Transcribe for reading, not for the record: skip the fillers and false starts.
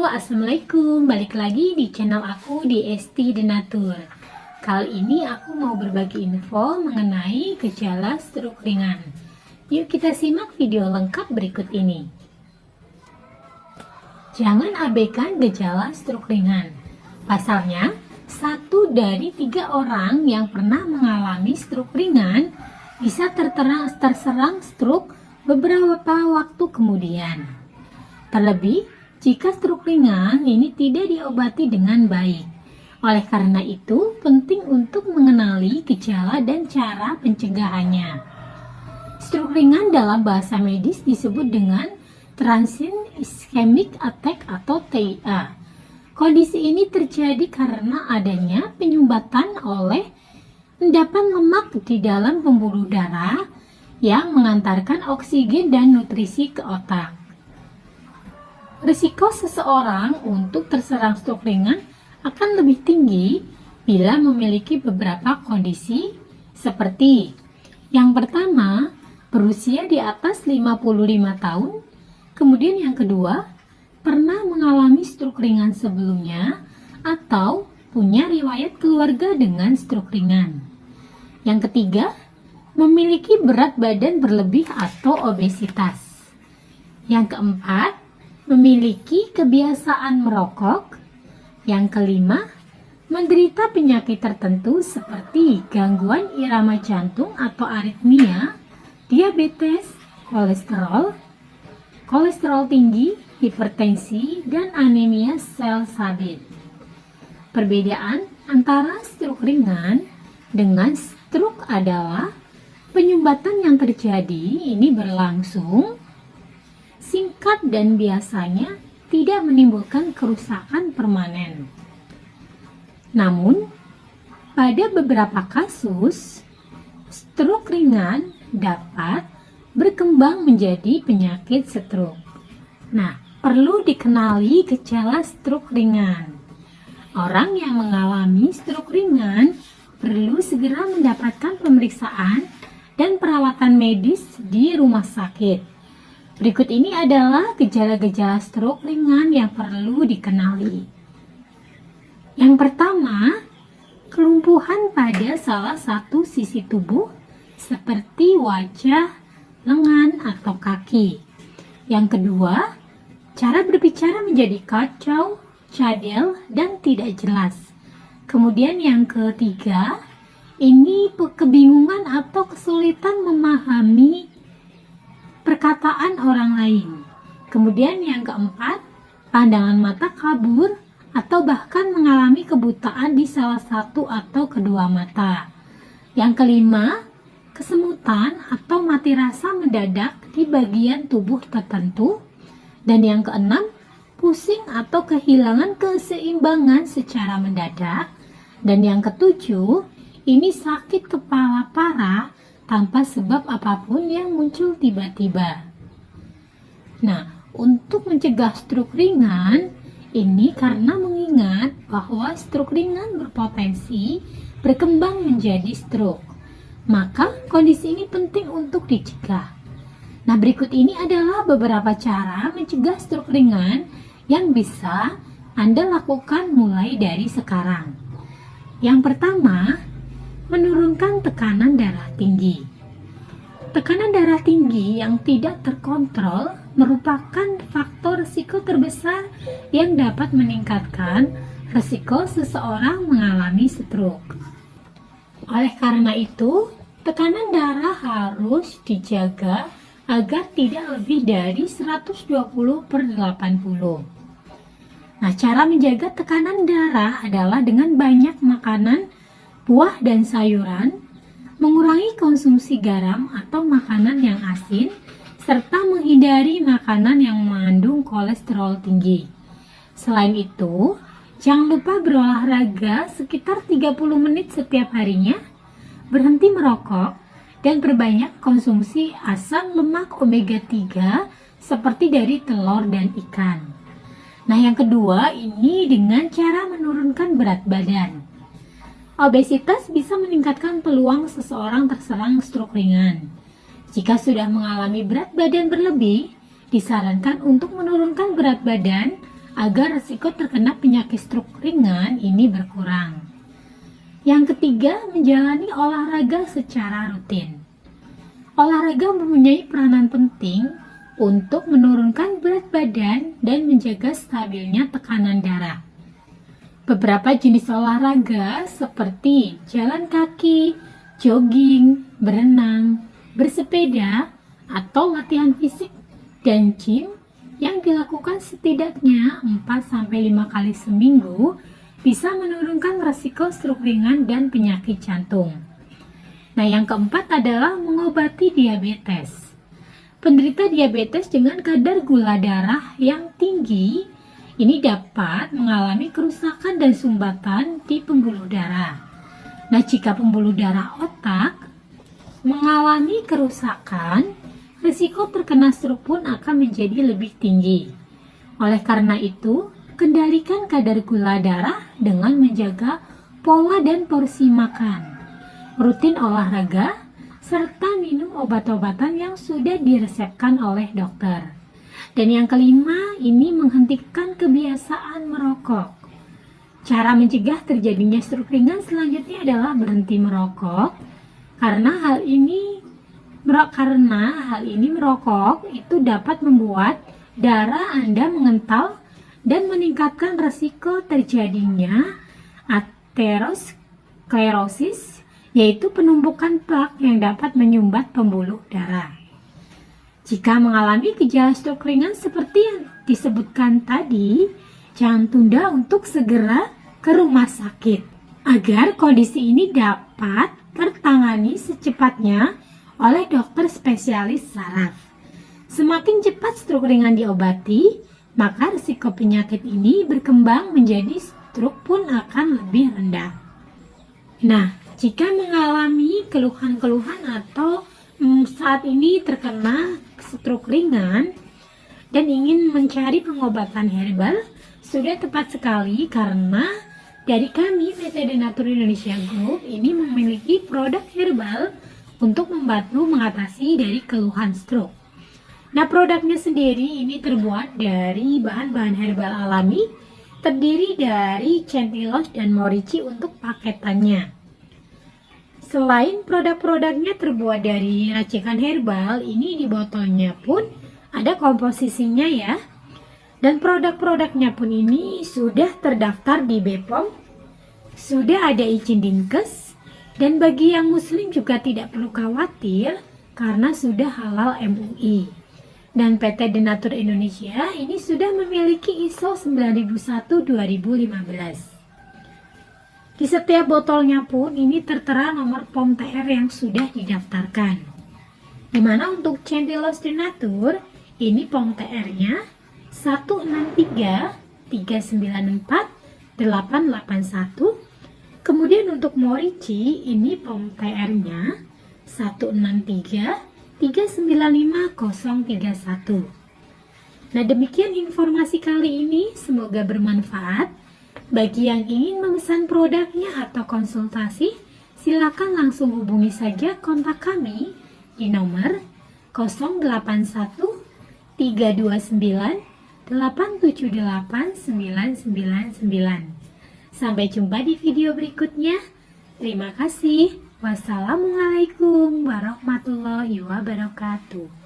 Assalamualaikum. Balik lagi di channel aku di Esti Denatur. Kali ini aku mau berbagi info mengenai gejala stroke ringan. Yuk kita simak video lengkap berikut ini. Jangan abaikan gejala stroke ringan. Pasalnya, 1 dari 3 orang yang pernah mengalami stroke ringan bisa terserang stroke beberapa waktu kemudian. Terlebih, jika stroke ringan ini tidak diobati dengan baik. Oleh karena itu, penting untuk mengenali gejala dan cara pencegahannya. Stroke ringan dalam bahasa medis disebut dengan Transient Ischemic Attack atau TIA. Kondisi ini terjadi karena adanya penyumbatan oleh endapan lemak di dalam pembuluh darah yang mengantarkan oksigen dan nutrisi ke otak. Risiko seseorang untuk terserang stroke ringan akan lebih tinggi bila memiliki beberapa kondisi seperti yang pertama, berusia di atas 55 tahun, kemudian yang kedua, pernah mengalami stroke ringan sebelumnya atau punya riwayat keluarga dengan stroke ringan. Yang ketiga, memiliki berat badan berlebih atau obesitas. Yang keempat, memiliki kebiasaan merokok. Yang kelima, menderita penyakit tertentu seperti gangguan irama jantung atau aritmia, diabetes, kolesterol tinggi, hipertensi, dan anemia sel sabit. Perbedaan antara stroke ringan dengan stroke adalah penyumbatan yang terjadi ini berlangsung singkat dan biasanya tidak menimbulkan kerusakan permanen. Namun, pada beberapa kasus, stroke ringan dapat berkembang menjadi penyakit stroke. Nah, perlu dikenali gejala stroke ringan. Orang yang mengalami stroke ringan perlu segera mendapatkan pemeriksaan dan perawatan medis di rumah sakit. Berikut ini adalah gejala-gejala stroke ringan yang perlu dikenali. Yang pertama, kelumpuhan pada salah satu sisi tubuh seperti wajah, lengan, atau kaki. Yang kedua, cara berbicara menjadi kacau, cadel, dan tidak jelas. Kemudian yang ketiga, ini kebingungan atau kesulitan memahami perkataan orang lain. Kemudian yang keempat, pandangan mata kabur atau bahkan mengalami kebutaan di salah satu atau kedua mata. Yang kelima, kesemutan atau mati rasa mendadak di bagian tubuh tertentu. Dan yang keenam, pusing atau kehilangan keseimbangan secara mendadak. Dan yang ketujuh, ini sakit kepala parah tanpa sebab apapun yang muncul tiba-tiba. Nah, untuk mencegah stroke ringan, ini karena mengingat bahwa stroke ringan berpotensi berkembang menjadi stroke. Maka kondisi ini penting untuk dicegah. Nah, berikut ini adalah beberapa cara mencegah stroke ringan yang bisa Anda lakukan mulai dari sekarang. Yang pertama, menurunkan tekanan darah tinggi. Tekanan darah tinggi yang tidak terkontrol merupakan faktor risiko terbesar yang dapat meningkatkan risiko seseorang mengalami stroke. Oleh karena itu, tekanan darah harus dijaga agar tidak lebih dari 120/80. Nah, cara menjaga tekanan darah adalah dengan banyak makanan buah dan sayuran, mengurangi konsumsi garam atau makanan yang asin, serta menghindari makanan yang mengandung kolesterol tinggi. Selain itu, jangan lupa berolahraga sekitar 30 menit setiap harinya, berhenti merokok, dan perbanyak konsumsi asam lemak omega 3 seperti dari telur dan ikan. Nah, yang kedua ini dengan cara menurunkan berat badan. Obesitas bisa meningkatkan peluang seseorang terserang stroke ringan. Jika sudah mengalami berat badan berlebih, disarankan untuk menurunkan berat badan agar risiko terkena penyakit stroke ringan ini berkurang. Yang ketiga, menjalani olahraga secara rutin. Olahraga mempunyai peranan penting untuk menurunkan berat badan dan menjaga stabilnya tekanan darah. Beberapa jenis olahraga seperti jalan kaki, jogging, berenang, bersepeda, atau latihan fisik dan gym yang dilakukan setidaknya 4-5 kali seminggu bisa menurunkan risiko stroke ringan dan penyakit jantung. Nah, yang keempat adalah mengobati diabetes. Penderita diabetes dengan kadar gula darah yang tinggi ini dapat mengalami kerusakan dan sumbatan di pembuluh darah. Nah, jika pembuluh darah otak mengalami kerusakan, risiko terkena stroke pun akan menjadi lebih tinggi. Oleh karena itu, kendalikan kadar gula darah dengan menjaga pola dan porsi makan, rutin olahraga, serta minum obat-obatan yang sudah diresepkan oleh dokter. Dan yang kelima, ini menghentikan kebiasaan merokok. Cara mencegah terjadinya stroke ringan selanjutnya adalah berhenti merokok, karena hal ini merokok itu dapat membuat darah Anda mengental dan meningkatkan risiko terjadinya aterosklerosis, yaitu penumpukan plak yang dapat menyumbat pembuluh darah. Jika mengalami gejala stroke ringan seperti yang disebutkan tadi, jangan tunda untuk segera ke rumah sakit agar kondisi ini dapat tertangani secepatnya oleh dokter spesialis saraf. Semakin cepat stroke ringan diobati, maka risiko penyakit ini berkembang menjadi stroke pun akan lebih rendah. Nah, jika mengalami keluhan-keluhan atau saat ini terkena stroke ringan dan ingin mencari pengobatan herbal, sudah tepat sekali karena dari kami PT Denatur Indonesia Group ini memiliki produk herbal untuk membantu mengatasi dari keluhan stroke. Nah, produknya sendiri ini terbuat dari bahan-bahan herbal alami, terdiri dari centilos dan morici untuk paketannya. Selain produk-produknya terbuat dari racikan herbal, ini di botolnya pun ada komposisinya ya. Dan produk-produknya pun ini sudah terdaftar di BPOM, sudah ada izin Dinkes, dan bagi yang muslim juga tidak perlu khawatir karena sudah halal MUI. Dan PT Denatur Indonesia ini sudah memiliki ISO 9001-2015. Di setiap botolnya pun ini tertera nomor POM TR yang sudah didaftarkan. Dimana untuk Centilos Denatur, ini POM TR-nya 16394-881. Kemudian untuk Morici, ini POM TR-nya 163-395-031. Nah, demikian informasi kali ini, semoga bermanfaat. Bagi yang ingin memesan produknya atau konsultasi, silakan langsung hubungi saja kontak kami di nomor 081 329 878 999. Sampai jumpa di video berikutnya. Terima kasih. Wassalamualaikum warahmatullahi wabarakatuh.